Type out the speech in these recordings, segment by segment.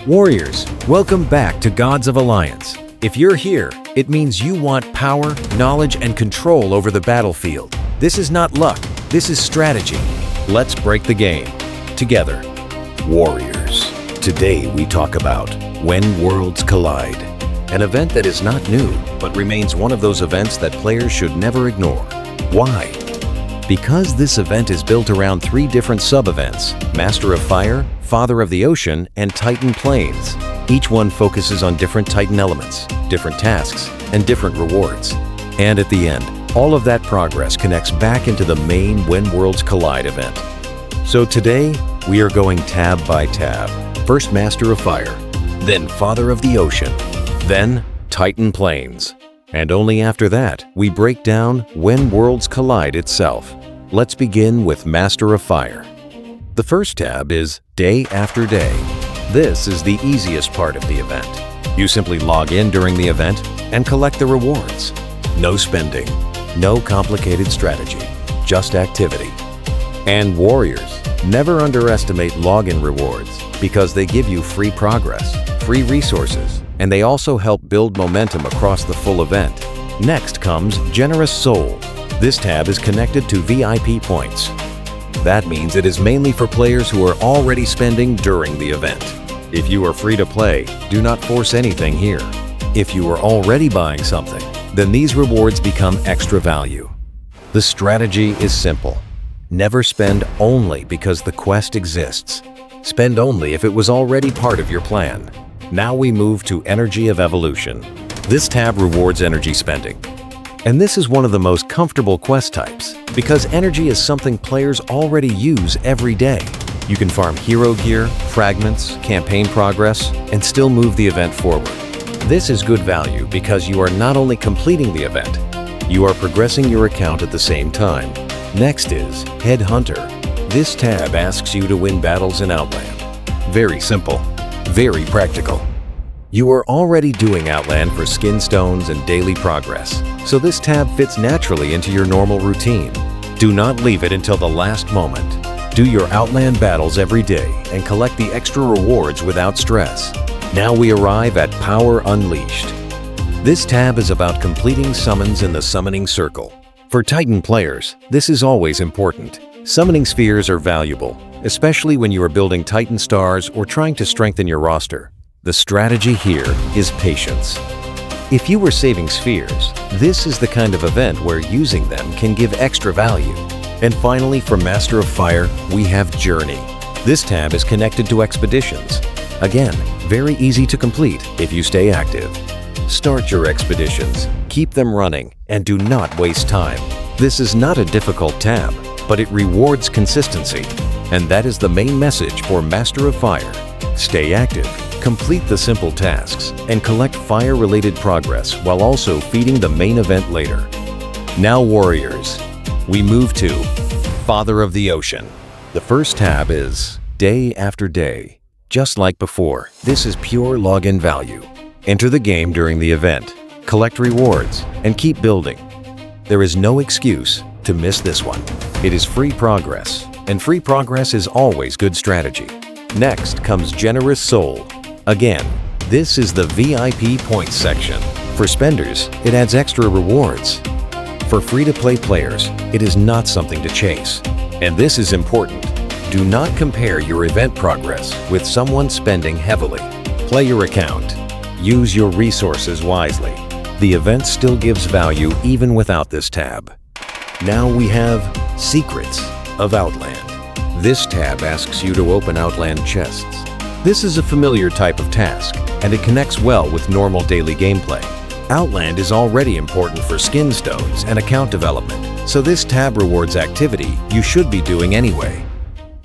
Warriors, welcome back to Gods of Alliance. If you're here, it means you want power, knowledge, and control over the battlefield. This is not luck, this is strategy. Let's break the game together. Warriors, today we talk about When Worlds Collide, an event that is not new, but remains one of those events that players should never ignore. Why? Because this event is built around 3 different sub-events: Master of Fire, Father of the Ocean, and Titan Plains. Each one focuses on different Titan elements, different tasks, and different rewards. And at the end, all of that progress connects back into the main When Worlds Collide event. So today, we are going tab by tab. First Master of Fire, then Father of the Ocean, then Titan Plains. And only after that, we break down When Worlds Collide itself. Let's begin with Master of Fire. The first tab is Day After Day. This is the easiest part of the event. You simply log in during the event and collect the rewards. No spending, no complicated strategy, just activity. And Warriors, never underestimate login rewards because they give you free progress, free resources, and they also help build momentum across the full event. Next comes Generous Soul. This tab is connected to VIP points. That means it is mainly for players who are already spending during the event. If you are free to play, do not force anything here. If you are already buying something, then these rewards become extra value. The strategy is simple. Never spend only because the quest exists. Spend only if it was already part of your plan. Now we move to Energy of Evolution. This tab rewards energy spending. And this is one of the most comfortable quest types because energy is something players already use every day. You can farm hero gear, fragments, campaign progress, and still move the event forward. This is good value because you are not only completing the event, you are progressing your account at the same time. Next is Headhunter. This tab asks you to win battles in Outland. Very simple, very practical. You are already doing Outland for skin stones and daily progress, so this tab fits naturally into your normal routine. Do not leave it until the last moment. Do your Outland battles every day and collect the extra rewards without stress. Now we arrive at Power Unleashed. This tab is about completing summons in the Summoning Circle. For Titan players, this is always important. Summoning spheres are valuable, especially when you are building Titan stars or trying to strengthen your roster. The strategy here is patience. If you were saving spheres, this is the kind of event where using them can give extra value. And finally, for Master of Fire, we have Journey. This tab is connected to expeditions. Again, very easy to complete if you stay active. Start your expeditions, keep them running, and do not waste time. This is not a difficult tab, but it rewards consistency. And that is the main message for Master of Fire. Stay active, complete the simple tasks, and collect fire-related progress while also feeding the main event later. Now Warriors, we move to Father of the Ocean. The first tab is Day After Day. Just like before, this is pure login value. Enter the game during the event, collect rewards, and keep building. There is no excuse to miss this one. It is free progress, and free progress is always good strategy. Next comes Generous Soul. Again, this is the VIP points section. For spenders, it adds extra rewards. For free-to-play players, it is not something to chase. And this is important. Do not compare your event progress with someone spending heavily. Play your account. Use your resources wisely. The event still gives value even without this tab. Now we have Secrets of Outland. This tab asks you to open Outland chests. This is a familiar type of task, and it connects well with normal daily gameplay. Outland is already important for skin stones and account development, so this tab rewards activity you should be doing anyway.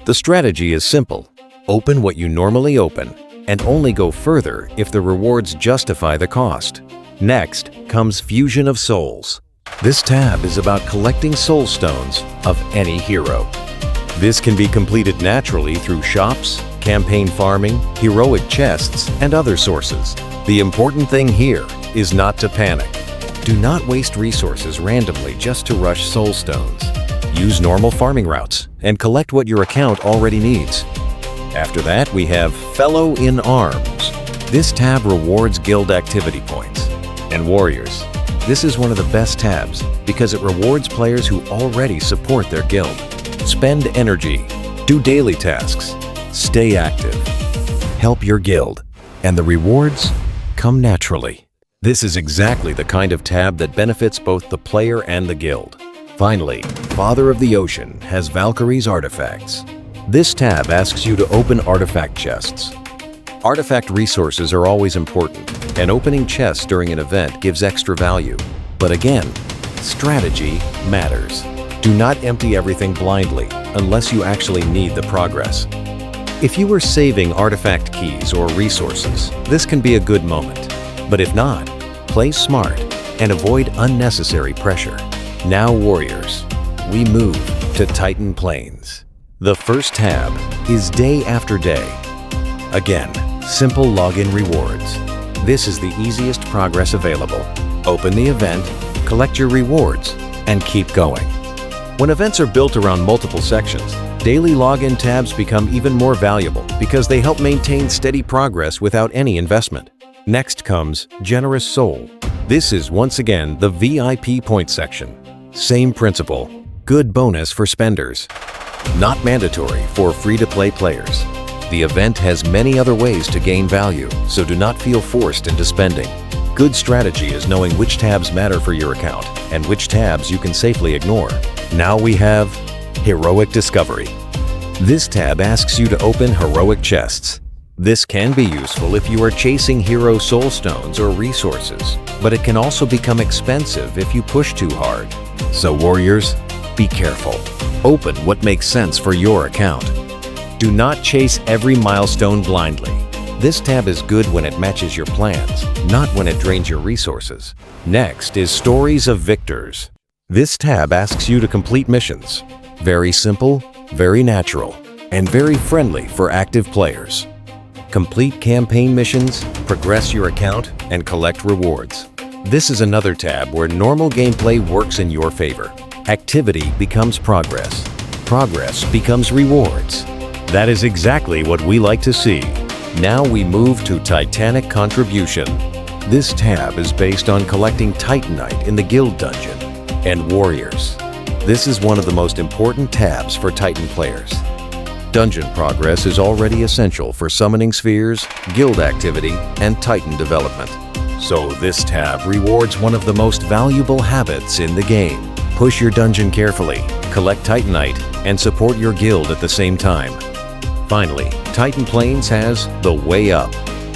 The strategy is simple. Open what you normally open, and only go further if the rewards justify the cost. Next comes Fusion of Souls. This tab is about collecting soul stones of any hero. This can be completed naturally through shops, campaign farming, heroic chests, and other sources. The important thing here is not to panic. Do not waste resources randomly just to rush soul stones. Use normal farming routes and collect what your account already needs. After that, we have Fellow in Arms. This tab rewards guild activity points. And Warriors. This is one of the best tabs because it rewards players who already support their guild. Spend energy, do daily tasks, stay active, help your guild, and the rewards come naturally. This is exactly the kind of tab that benefits both the player and the guild. Finally, Father of the Ocean has Valkyrie's Artifacts. This tab asks you to open artifact chests. Artifact resources are always important, and opening chests during an event gives extra value. But again, strategy matters. Do not empty everything blindly unless you actually need the progress. If you are saving artifact keys or resources, this can be a good moment. But if not, play smart and avoid unnecessary pressure. Now Warriors, we move to Titan Plains. The first tab is Day After Day. Again, simple login rewards. This is the easiest progress available. Open the event, collect your rewards, and keep going. When events are built around multiple sections, daily login tabs become even more valuable because they help maintain steady progress without any investment. Next comes Generous Soul. This is once again the VIP point section. Same principle, good bonus for spenders. Not mandatory for free-to-play players. The event has many other ways to gain value, so do not feel forced into spending. Good strategy is knowing which tabs matter for your account and which tabs you can safely ignore. Now we have Heroic Discovery. This tab asks you to open heroic chests. This can be useful if you are chasing hero soul stones or resources, but it can also become expensive if you push too hard. So Warriors, be careful. Open what makes sense for your account. Do not chase every milestone blindly. This tab is good when it matches your plans, not when it drains your resources. Next is Stories of Victors. This tab asks you to complete missions. Very simple, very natural, and very friendly for active players. Complete campaign missions, progress your account, and collect rewards. This is another tab where normal gameplay works in your favor. Activity becomes progress. Progress becomes rewards. That is exactly what we like to see. Now we move to Titanic Contribution. This tab is based on collecting Titanite in the Guild Dungeon. And Warriors. This is one of the most important tabs for Titan players. Dungeon progress is already essential for summoning spheres, guild activity, and Titan development. So this tab rewards one of the most valuable habits in the game. Push your dungeon carefully, collect Titanite, and support your guild at the same time. Finally, Titan Plains has the Way Up.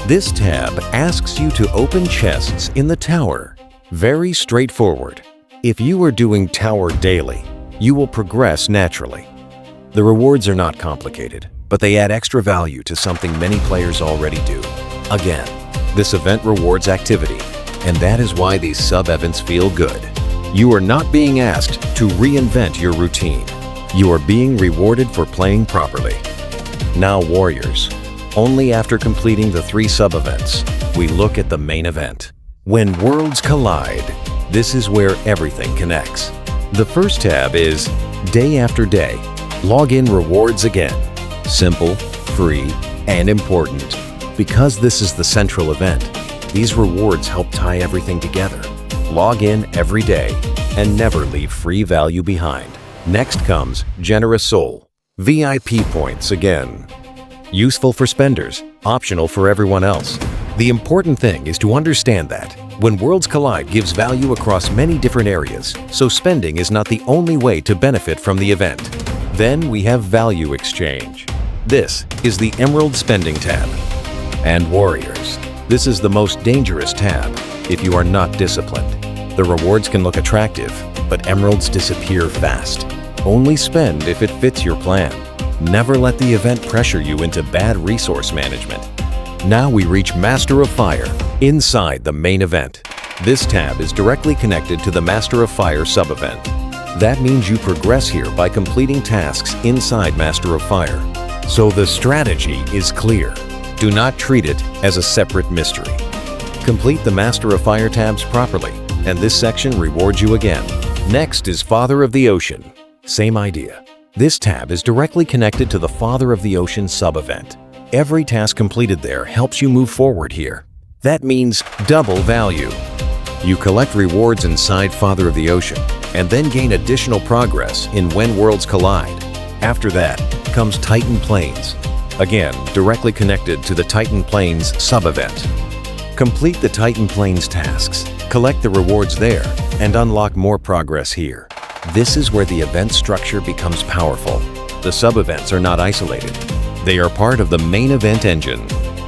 This tab asks you to open chests in the tower. Very straightforward. If you are doing tower daily, you will progress naturally. The rewards are not complicated, but they add extra value to something many players already do. Again, this event rewards activity, and that is why these sub-events feel good. You are not being asked to reinvent your routine. You are being rewarded for playing properly. Now Warriors, only after completing the 3 sub-events, we look at the main event. When worlds collide, this is where everything connects. The first tab is Day After Day. Login rewards again. Simple, free, and important. Because this is the central event, these rewards help tie everything together. Log in every day and never leave free value behind. Next comes Generous Soul. VIP points again. Useful for spenders, optional for everyone else. The important thing is to understand that when worlds collide gives value across many different areas, so spending is not the only way to benefit from the event. Then we have Value Exchange. This is the Emerald Spending tab. And Warriors, this is the most dangerous tab if you are not disciplined. The rewards can look attractive, but emeralds disappear fast. Only spend if it fits your plan. Never let the event pressure you into bad resource management. Now we reach Master of Fire inside the main event. This tab is directly connected to the Master of Fire sub-event. That means you progress here by completing tasks inside Master of Fire. So the strategy is clear. Do not treat it as a separate mystery. Complete the Master of Fire tabs properly, and this section rewards you again. Next is Father of the Ocean. Same idea. This tab is directly connected to the Father of the Ocean sub-event. Every task completed there helps you move forward here. That means double value. You collect rewards inside Father of the Ocean and then gain additional progress in When Worlds Collide. After that comes Titan Plains, again directly connected to the Titan Plains sub-event. Complete the Titan Plains tasks, collect the rewards there, and unlock more progress here. This is where the event structure becomes powerful. The sub-events are not isolated. They are part of the main event engine.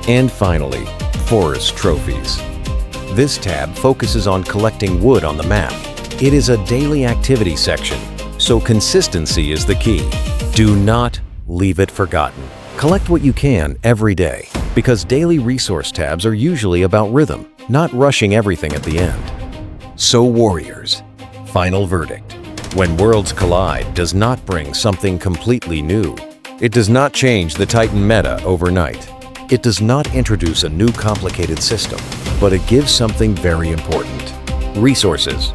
And finally, Forest Trophies. This tab focuses on collecting wood on the map. It is a daily activity section, so consistency is the key. Do not leave it forgotten. Collect what you can every day, because daily resource tabs are usually about rhythm, not rushing everything at the end. So Warriors, final verdict. When Worlds Collide does not bring something completely new. It does not change the Titan meta overnight. It does not introduce a new complicated system, but it gives something very important. Resources,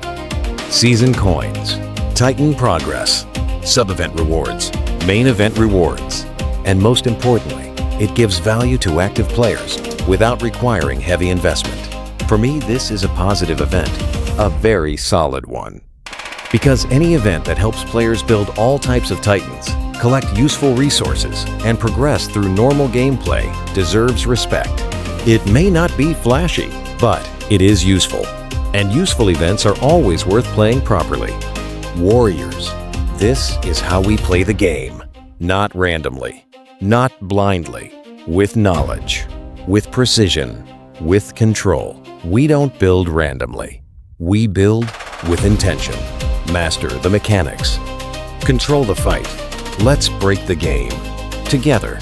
season coins, Titan progress, sub-event rewards, main event rewards, and most importantly, it gives value to active players without requiring heavy investment. For me, this is a positive event, a very solid one. Because any event that helps players build all types of Titans, collect useful resources, and progress through normal gameplay deserves respect. It may not be flashy, but it is useful. And useful events are always worth playing properly. Warriors, this is how we play the game. Not randomly, not blindly, with knowledge, with precision, with control. We don't build randomly. We build with intention. Master the mechanics. Control the fight. Let's break the game. Together.